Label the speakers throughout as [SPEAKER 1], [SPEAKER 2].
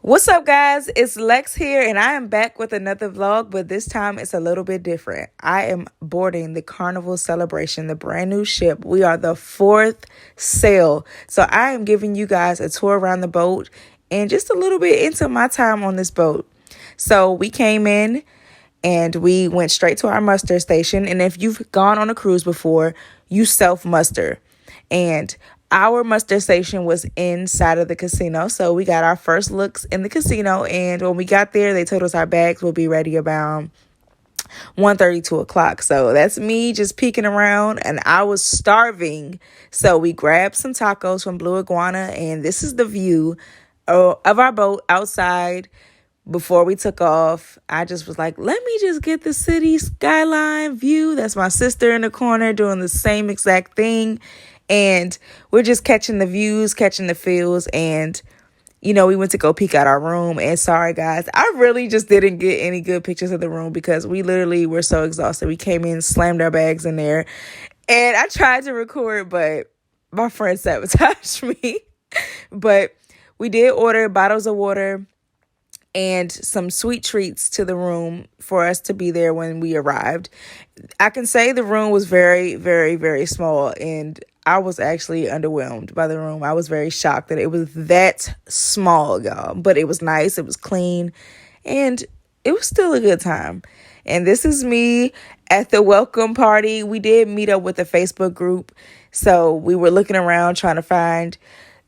[SPEAKER 1] What's up, guys? It's Lex here, and I am back with another vlog, but this time it's a little bit different. I am boarding the Carnival celebration, the brand new ship. We are the fourth sail. So I am giving you guys a tour around the boat and just a little bit into my time on this boat. So we came in and we went straight to our muster station. And if you've gone on a cruise before, you self-muster. And our muster station was inside of the casino. So we got our first looks in the casino. And when we got there, they told us our bags will be ready around 1:30, 2 o'clock. So that's me just peeking around, and I was starving. So we grabbed some tacos from Blue Iguana, and this is the view of our boat outside. Before we took off, I just was like, let me just get the city skyline view. That's my sister in the corner doing the same exact thing. And we're just catching the views, catching the feels. And, we went to go peek out our room. And sorry, guys, I really just didn't get any good pictures of the room because we literally were so exhausted. We came in, slammed our bags in there. And I tried to record, but my friend sabotaged me. But we did order bottles of water and some sweet treats to the room for us to be there when we arrived. I can say the room was very, very, very small, and I was actually underwhelmed by the room. I was very shocked that it was that small, y'all. But it was nice, it was clean, and it was still a good time. And this is me at the welcome party. We did meet up with a Facebook group, so we were looking around trying to find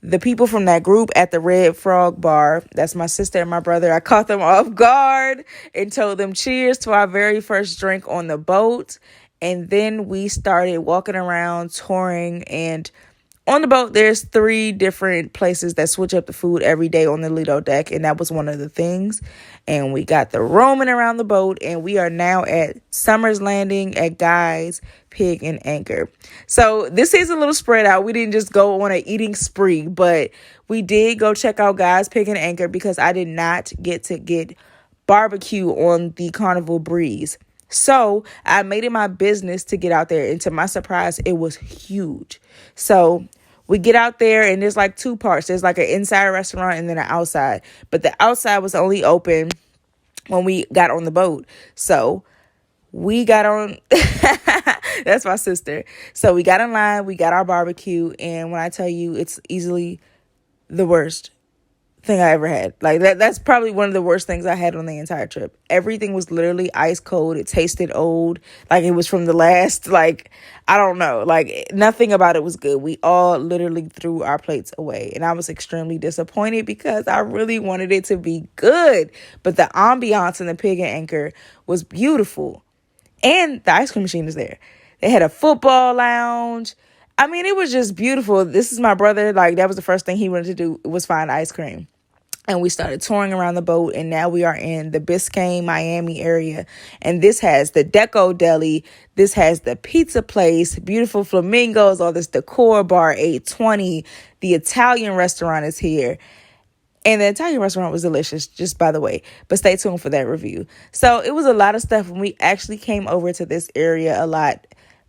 [SPEAKER 1] the people from that group at the Red Frog Bar. That's my sister and my brother. I caught them off guard and told them cheers to our very first drink on the boat. And then we started walking around, touring, and on the boat, there's 3 different places that switch up the food every day on the Lido deck, and that was one of the things. And we got the roaming around the boat, and we are now at Summer's Landing at Guy's Pig and Anchor. So this is a little spread out. We didn't just go on an eating spree, but we did go check out Guy's Pig and Anchor because I did not get to get barbecue on the Carnival breeze. So I made it my business to get out there, and to my surprise, it was huge. So we get out there, and there's like 2 parts. There's like an inside restaurant and then an outside. But the outside was only open when we got on the boat. So we got on. That's my sister. So we got in line. We got our barbecue. And when I tell you, it's easily the worst thing I ever had. Like that's probably one of the worst things I had on the entire trip. Everything was literally ice cold. It tasted old, like it was from the last, I don't know, nothing about it was good. We all literally threw our plates away, and I was extremely disappointed because I really wanted it to be good. But the ambiance in the Pig and Anchor was beautiful, and the ice cream machine is there. They had a football lounge. I mean, it was just beautiful. This is my brother. That was the first thing he wanted to do was find ice cream. And we started touring around the boat, and now we are in the Biscayne, Miami area. And this has the Deco Deli. This has the pizza place, beautiful flamingos, all this decor, bar 820. The Italian restaurant is here. And the Italian restaurant was delicious, just by the way. But stay tuned for that review. So it was a lot of stuff when we actually came over to this area a lot.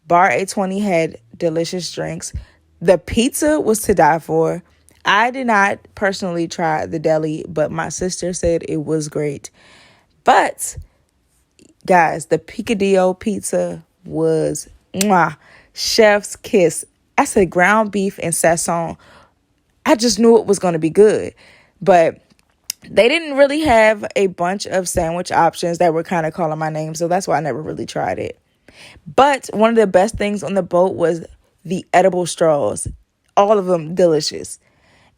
[SPEAKER 1] Bar 820 had delicious drinks. The pizza was to die for. I did not personally try the deli, but my sister said it was great. But, guys, the picadillo pizza was chef's kiss. I said ground beef and sazon. I just knew it was going to be good. But they didn't really have a bunch of sandwich options that were kind of calling my name, so that's why I never really tried it. But one of the best things on the boat was the edible straws. All of them delicious.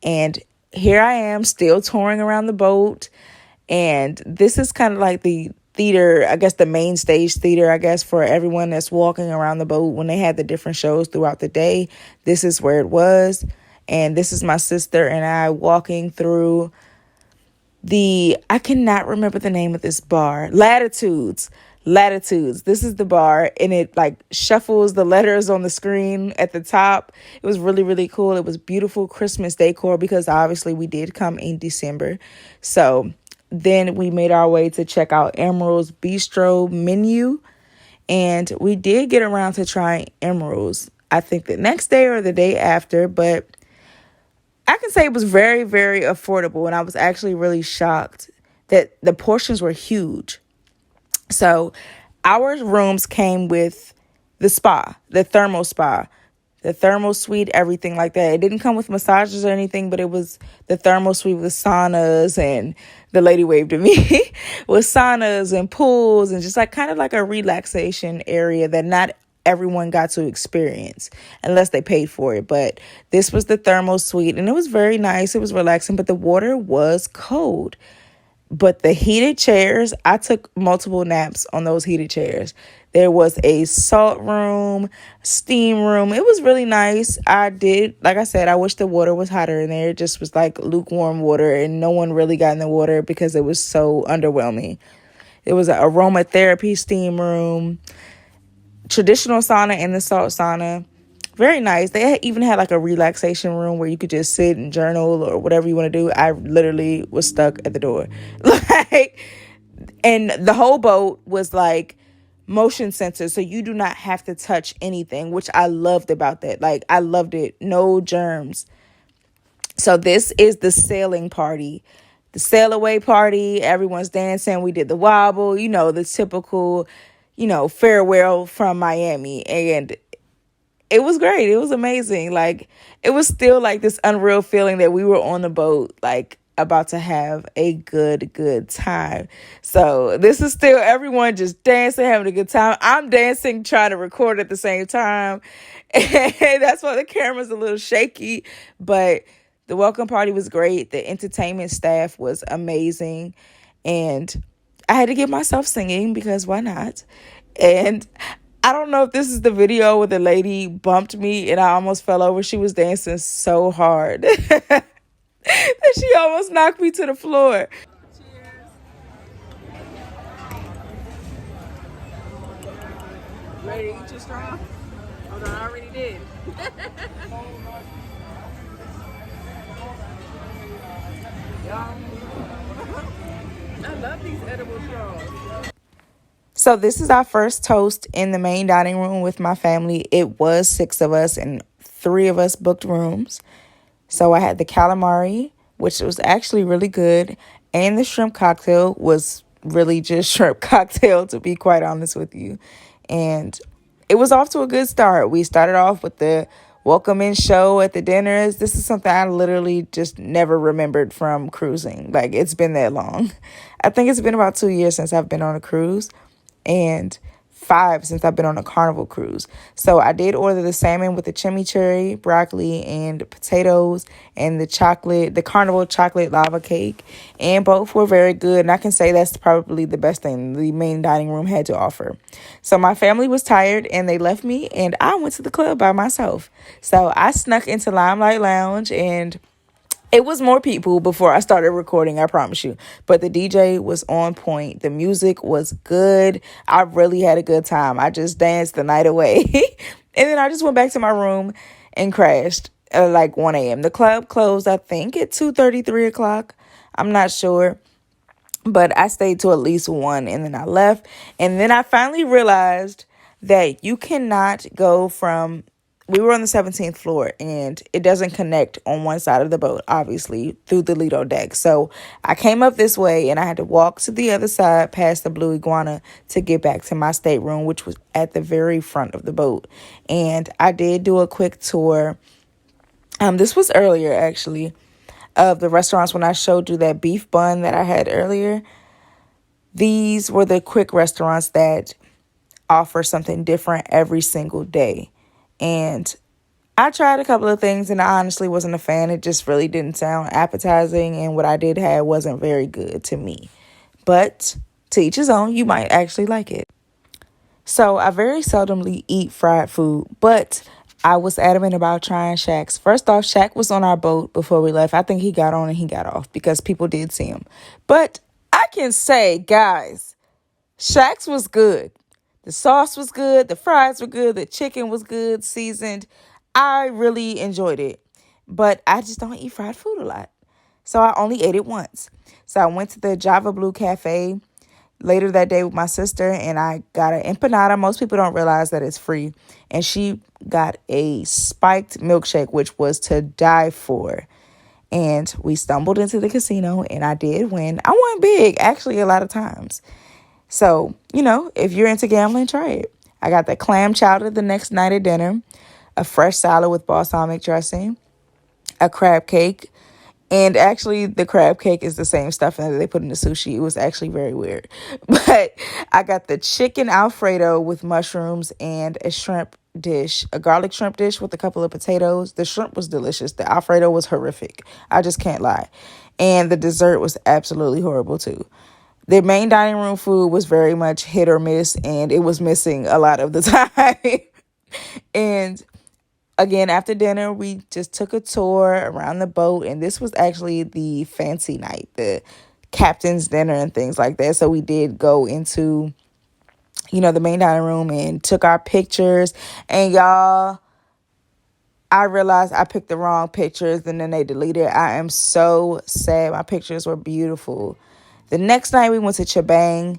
[SPEAKER 1] And here I am still touring around the boat. And this is kind of like the theater, I guess the main stage theater, I guess, for everyone that's walking around the boat when they had the different shows throughout the day. This is where it was. And this is my sister and I walking through I cannot remember the name of this bar. Latitudes. This is the bar, and it shuffles the letters on the screen at the top. It was really, really cool. It was beautiful Christmas decor because obviously we did come in December. So then we made our way to check out Emerils Bistro menu, and we did get around to trying Emerils, I think the next day or the day after, but I can say it was very, very affordable, and I was actually really shocked that the portions were huge. So our rooms came with the spa, the thermal spa, the thermal suite, everything like that. It didn't come with massages or anything, but it was the thermal suite with saunas, and the lady waved at me with saunas and pools and just like kind of like a relaxation area that not everyone got to experience unless they paid for it. But this was the thermal suite, and it was very nice. It was relaxing, but the water was cold. But the heated chairs, I took multiple naps on those heated chairs. There was a salt room, steam room. It was really nice. Like I said, I wish the water was hotter in there. It just was like lukewarm water, and no one really got in the water because it was so underwhelming. It was an aromatherapy steam room, traditional sauna, and the salt sauna. Very nice. They even had like a relaxation room where you could just sit and journal or whatever you want to do. I literally was stuck at the door. And the whole boat was like motion sensor, so you do not have to touch anything, which I loved about that. Like, I loved it. No germs. So this is the sailing party. The sail away party. Everyone's dancing. We did the wobble, the typical, farewell from Miami. And it was great. It was amazing. Like, it was still like this unreal feeling that we were on the boat, like about to have a good time. So this is still everyone just dancing, having a good time. I'm dancing, trying to record at the same time. And that's why the camera's a little shaky. But the welcome party was great. The entertainment staff was amazing. And I had to get myself singing because why not? And I don't know if this is the video where the lady bumped me and I almost fell over. She was dancing so hard that she almost knocked me to the floor. Cheers. Ready to eat your straw? Oh, no, I already did. I love these edible straws. So this is our first toast in the main dining room with my family. It was 6 of us and 3 of us booked rooms. So I had the calamari, which was actually really good, and the shrimp cocktail was really just shrimp cocktail, to be quite honest with you. And it was off to a good start. We started off with the welcome in show at the dinners. This is something I literally just never remembered from cruising. Like, it's been that long. I think it's been about 2 years since I've been on a cruise, and 5 since I've been on a Carnival cruise. So I did order the salmon with the chimichurri, broccoli, and potatoes, and the Carnival chocolate lava cake. And both were very good. And I can say that's probably the best thing the main dining room had to offer. So my family was tired and they left me, and I went to the club by myself. So I snuck into Limelight Lounge, and it was more people before I started recording, I promise you. But the DJ was on point. The music was good. I really had a good time. I just danced the night away. And then I just went back to my room and crashed at like 1 a.m. The club closed, I think, at 2:30, 3 o'clock. I'm not sure. But I stayed till at least 1, and then I left. And then I finally realized that you cannot go from... We were on the 17th floor, and it doesn't connect on one side of the boat, obviously, through the Lido deck. So I came up this way, and I had to walk to the other side past the Blue Iguana to get back to my stateroom, which was at the very front of the boat. And I did do a quick tour. This was earlier, actually, of the restaurants when I showed you that beef bun that I had earlier. These were the quick restaurants that offer something different every single day. And I tried a couple of things, and I honestly wasn't a fan. It just really didn't sound appetizing, and what I did have wasn't very good to me. But to each his own, you might actually like it. So I very seldomly eat fried food, but I was adamant about trying Shaq's. First off, Shaq was on our boat before we left. I think he got on and he got off because people did see him. But I can say, guys, Shaq's was good. The sauce was good. The fries were good. The chicken was good, seasoned. I really enjoyed it. But I just don't eat fried food a lot. So I only ate it once. So I went to the Java Blue Cafe later that day with my sister, and I got an empanada. Most people don't realize that it's free. And she got a spiked milkshake, which was to die for. And we stumbled into the casino, and I did win. I won big, actually, a lot of times. So, if you're into gambling, try it. I got the clam chowder the next night at dinner, a fresh salad with balsamic dressing, a crab cake. And actually, the crab cake is the same stuff that they put in the sushi. It was actually very weird. But I got the chicken Alfredo with mushrooms and a shrimp dish, a garlic shrimp dish with a couple of potatoes. The shrimp was delicious. The Alfredo was horrific. I just can't lie. And the dessert was absolutely horrible too. The main dining room food was very much hit or miss, and it was missing a lot of the time. And again, after dinner, we just took a tour around the boat, and this was actually the fancy night, the captain's dinner and things like that. So we did go into, the main dining room and took our pictures. And y'all, I realized I picked the wrong pictures, and then they deleted it. I am so sad. My pictures were beautiful. The next night, we went to Chibang,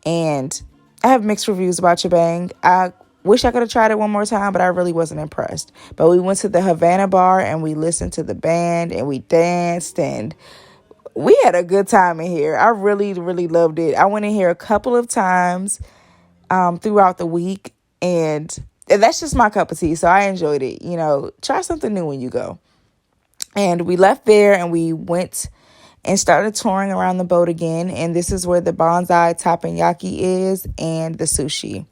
[SPEAKER 1] and I have mixed reviews about Chibang. I wish I could have tried it one more time, but I really wasn't impressed. But we went to the Havana bar, and we listened to the band, and we danced, and we had a good time in here. I really, really loved it. I went in here a couple of times throughout the week, and that's just my cup of tea, so I enjoyed it. Try something new when you go. And we left there, and we went and started touring around the boat again, and this is where the Bonsai Teppanyaki is and the sushi.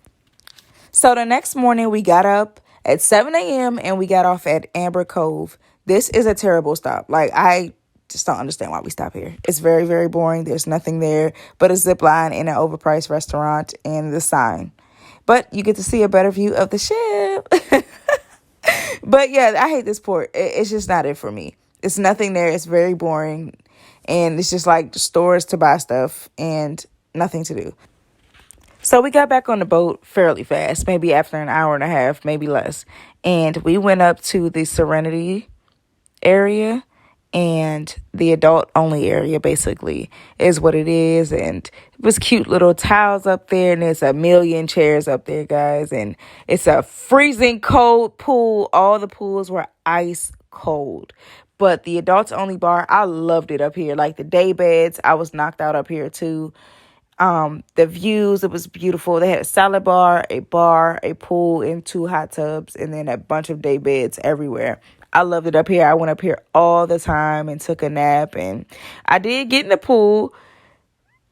[SPEAKER 1] So the next morning, we got up at 7 a.m. and we got off at Amber Cove. This is a terrible stop. I just don't understand why we stop here. It's very, very boring. There's nothing there but a zip line and an overpriced restaurant and the sign. But you get to see a better view of the ship. But yeah, I hate this port. It's just not it for me. It's nothing there. It's very boring. And it's just like stores to buy stuff and nothing to do. So we got back on the boat fairly fast, maybe after an hour and a half, maybe less. And we went up to the Serenity area, and the adult only area basically is what it is. And it was cute little tiles up there, and there's a million chairs up there, guys. And it's a freezing cold pool. All the pools were ice cold. But the adults only bar, I loved it up here. Like the day beds, I was knocked out up here too. The views, it was beautiful. They had a salad bar, a pool, and 2 hot tubs, and then a bunch of day beds everywhere. I loved it up here. I went up here all the time and took a nap, and I did get in the pool.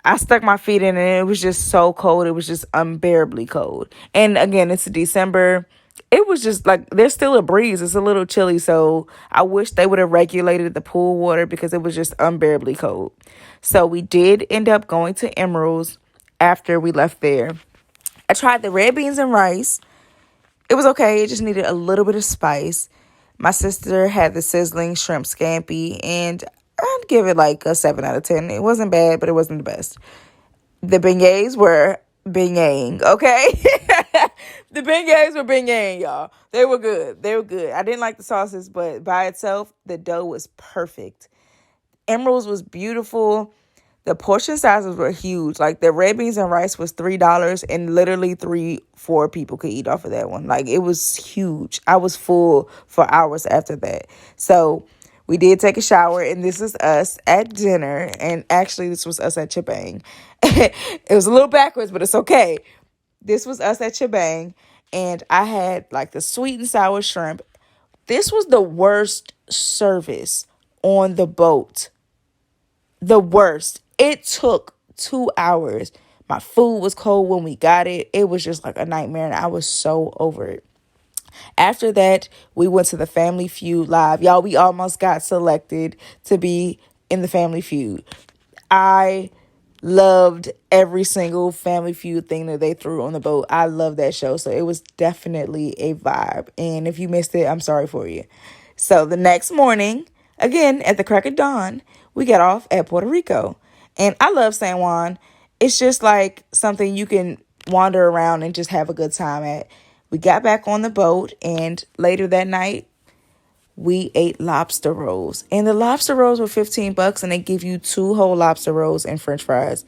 [SPEAKER 1] I stuck my feet in it, and it was just so cold. It was just unbearably cold. And again, it's December. It was just like, there's still a breeze. It's a little chilly, so I wish they would have regulated the pool water because it was just unbearably cold. So we did end up going to Emerils after we left there. I tried the red beans and rice. It was okay. It just needed a little bit of spice. My sister had the sizzling shrimp scampi, and I'd give it like a 7 out of 10. It wasn't bad, but it wasn't the best. The beignets were beigneting, okay? The beignets were beigneting, y'all. They were good. I didn't like the sauces, but by itself, the dough was perfect. Emerils was beautiful. The portion sizes were huge. Like the red beans and rice was $3, and literally 3-4 people could eat off of that one. Like it was huge. I was full for hours after that. So we did take a shower, and this is us at dinner. And actually, this was us at Chibang. It was a little backwards, but it's okay. This was us at Chibang, and I had like the sweet and sour shrimp. This was the worst service on the boat. The worst. It took 2 hours. My food was cold when we got it. It was just like a nightmare, and I was so over it. After that, we went to the Family Feud live. Y'all, we almost got selected to be in the Family Feud. I loved every single Family Feud thing that they threw on the boat. I love that show. So it was definitely a vibe. And if you missed it, I'm sorry for you. So the next morning, again, at the crack of dawn, we got off at Puerto Rico. And I love San Juan. It's just like something you can wander around and just have a good time at. We got back on the boat, and later that night, we ate lobster rolls. And the lobster rolls were $15, and they give you 2 whole lobster rolls and french fries.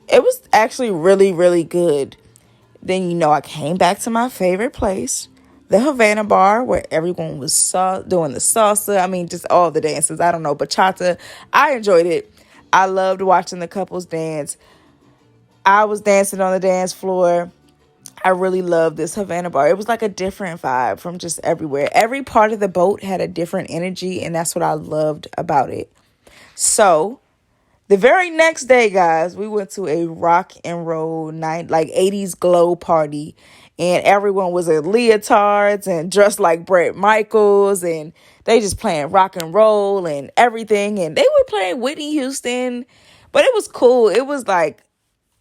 [SPEAKER 1] It was actually really, really good. Then, I came back to my favorite place, the Havana bar where everyone was doing the salsa. I mean, just all the dances. I don't know, bachata. I enjoyed it. I loved watching the couples dance. I was dancing on the dance floor. I really loved this Havana bar. It was like a different vibe from just everywhere. Every part of the boat had a different energy, and that's what I loved about it. So the very next day, guys, we went to a rock and roll night, like 80s glow party. And everyone was in leotards and dressed like Bret Michaels. And they just playing rock and roll and everything. And they were playing Whitney Houston. But it was cool. It was like,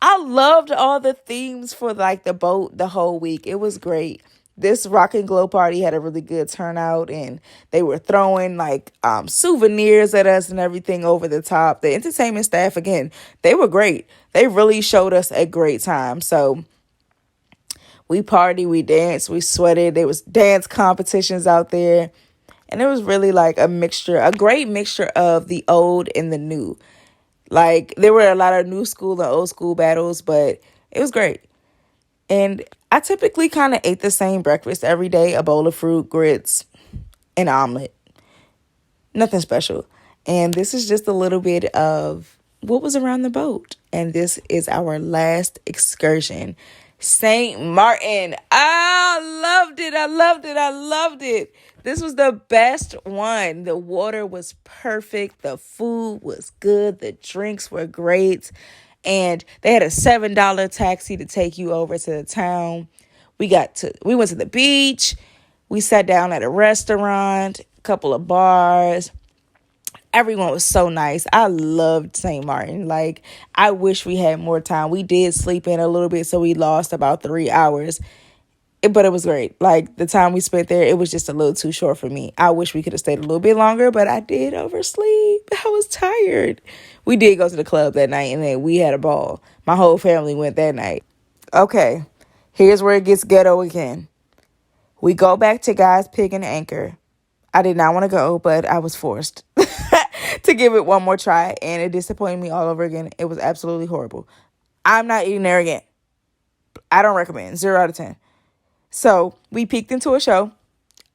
[SPEAKER 1] I loved all the themes for like the boat the whole week. It was great. This rock and glow party had a really good turnout, and they were throwing like souvenirs at us and everything over the top. The entertainment staff, again, they were great. They really showed us a great time. So we partied, we danced, we sweated. There was dance competitions out there, and it was really like a great mixture of the old and the new. Like, there were a lot of new school and old school battles, but it was great. And I typically kind of ate the same breakfast every day, a bowl of fruit, grits, and omelet. Nothing special. And this is just a little bit of what was around the boat. And this is our last excursion. St. Martin. I loved it. I loved it. I loved it. This was the best one. The water was perfect. The food was good. The drinks were great. And they had a $7 taxi to take you over to the town. We went to the beach. We sat down at a restaurant, a couple of bars. Everyone was so nice. I loved St. Martin. Like, I wish we had more time. We did sleep in a little bit, so we lost about 3 hours. But it was great. Like, the time we spent there, it was just a little too short for me. I wish we could have stayed a little bit longer, but I did oversleep. I was tired. We did go to the club that night, and then we had a ball. My whole family went that night. Okay, here's where it gets ghetto again. We go back to Guy's Pig and Anchor. I did not want to go, but I was forced to give it one more try, and it disappointed me all over again. It was absolutely horrible. I'm not eating there again. I don't recommend. 0 out of 10. So we peeked into a show.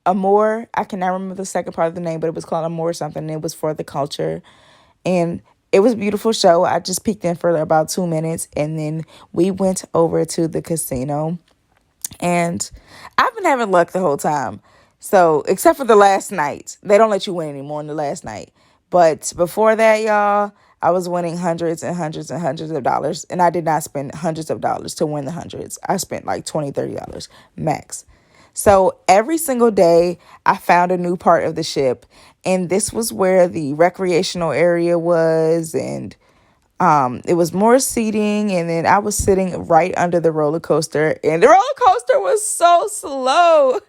[SPEAKER 1] Amore, I cannot remember the second part of the name, but it was called Amore something. And it was for the culture. And it was a beautiful show. I just peeked in for about 2 minutes. And then we went over to the casino. And I've been having luck the whole time. So, except for the last night. They don't let you win anymore in the last night. But before that, y'all, I was winning hundreds and hundreds and hundreds of dollars. And I did not spend hundreds of dollars to win the hundreds. I spent like $20, $30 max. So every single day, I found a new part of the ship. And this was where the recreational area was. And it was more seating. And then I was sitting right under the roller coaster. And the roller coaster was so slow.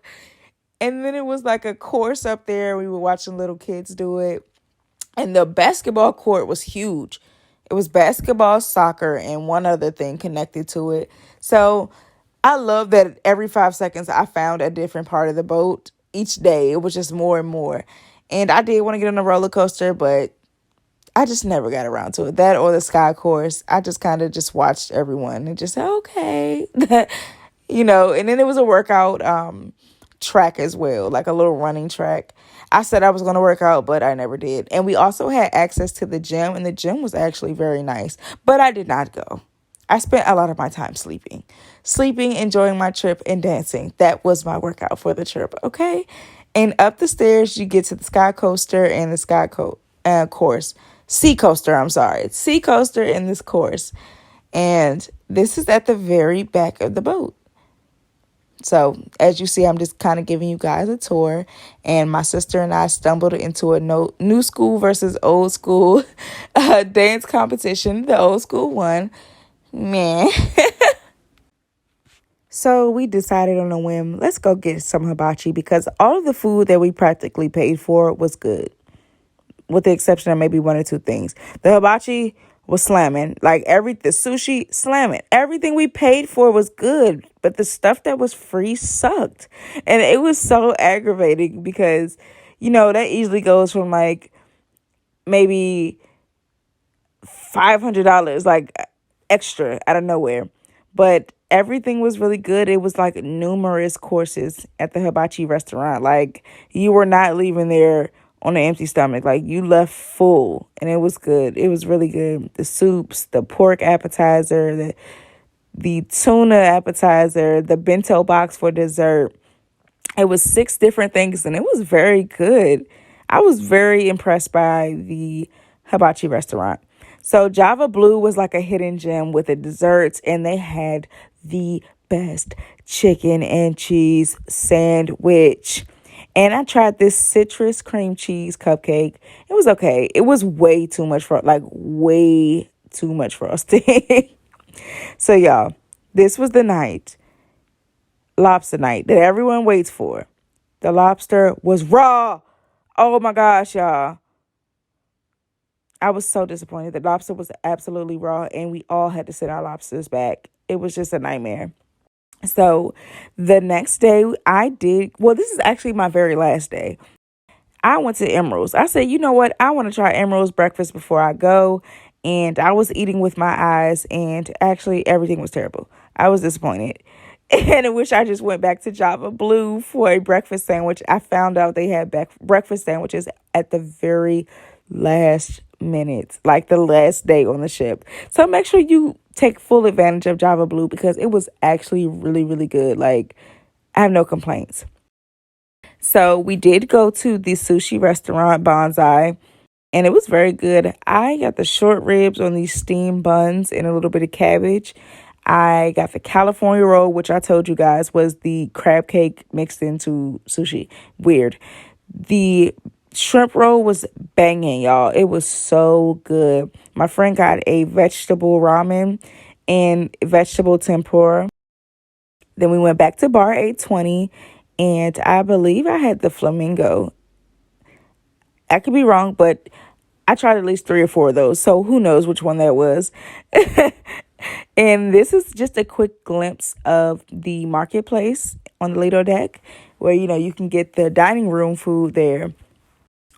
[SPEAKER 1] And then it was like a course up there. We were watching little kids do it. And the basketball court was huge. It was basketball, soccer, and one other thing connected to it. So I love that every 5 seconds I found a different part of the boat each day. It was just more and more. And I did want to get on a roller coaster, but I just never got around to it. That or the sky course. I just kind of just watched everyone and just said, okay. And then it was a workout track as well, like a little running track. I said I was going to work out, but I never did. And we also had access to the gym, and the gym was actually very nice, but I did not go. I spent a lot of my time sleeping, enjoying my trip, and dancing. That was my workout for the trip, okay? And up the stairs, you get to the sky coaster and the sky course. Sea coaster, I'm sorry. It's sea coaster in this course. And this is at the very back of the boat. So, as you see, I'm just kind of giving you guys a tour. And my sister and I stumbled into a new school versus old school dance competition. The old school won. Man. So, we decided on a whim, let's go get some hibachi because all of the food that we practically paid for was good. With the exception of maybe 1 or 2 things. The hibachi was slamming. The sushi, slamming. Everything we paid for was good, but the stuff that was free sucked. And it was so aggravating because, that easily goes from maybe $500, extra out of nowhere. but everything was really good. It was like numerous courses at the hibachi restaurant. Like, you were not leaving there on an empty stomach. Like, you left full, and it was good. It was really good. The soups, the pork appetizer, the tuna appetizer, the bento box for dessert. It was 6 different things, and it was very good. I was very impressed by the hibachi restaurant. So Java Blue was like a hidden gem with the desserts, and they had the best chicken and cheese sandwich. And I tried this citrus cream cheese cupcake. It was okay. It was way too much way too much frosting. So y'all, this was the lobster night that everyone waits for. The lobster was raw. Oh my gosh, y'all. I was so disappointed. The lobster was absolutely raw, and we all had to send our lobsters back. It was just a nightmare. So the next day this is actually my very last day. I went to Emerils. I said, you know what? I want to try Emerils breakfast before I go. And I was eating with my eyes, and actually everything was terrible. I was disappointed. And I wish I just went back to Java Blue for a breakfast sandwich. I found out they had breakfast sandwiches at the very last minute, like the last day on the ship. So make sure you take full advantage of Java Blue because it was actually really, really good. Like, I have no complaints. So we did go to the sushi restaurant, Bonsai, and it was very good. I got the short ribs on these steamed buns and a little bit of cabbage. I got the California roll, which I told you guys was the crab cake mixed into sushi. Weird. The shrimp roll was banging, y'all. It was so good. My friend got a vegetable ramen and vegetable tempura. Then we went back to bar 820, and I believe I had the flamingo. I could be wrong, but I tried at least 3 or 4 of those, so who knows which one that was. And this is just a quick glimpse of the marketplace on the Lido deck, where, you can get the dining room food there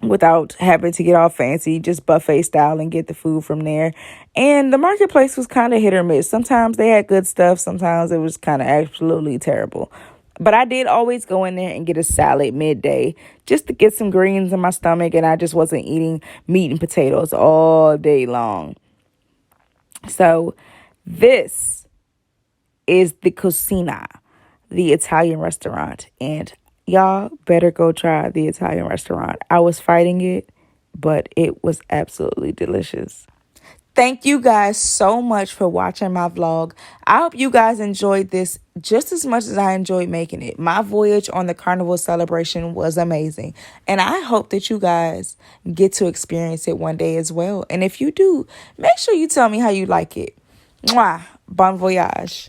[SPEAKER 1] without having to get all fancy, just buffet style and get the food from there. And the marketplace was kind of hit or miss. Sometimes they had good stuff. Sometimes it was kind of absolutely terrible. But I did always go in there and get a salad midday just to get some greens in my stomach, and I just wasn't eating meat and potatoes all day long. So this is the Cucina, the Italian restaurant, and y'all better go try the Italian restaurant. I was fighting it, but it was absolutely delicious. Thank you guys so much for watching my vlog. I hope you guys enjoyed this just as much as I enjoyed making it. My voyage on the Carnival celebration was amazing, and I hope that you guys get to experience it one day as well. And if you do, make sure you tell me how you like it. Mwah! Bon voyage.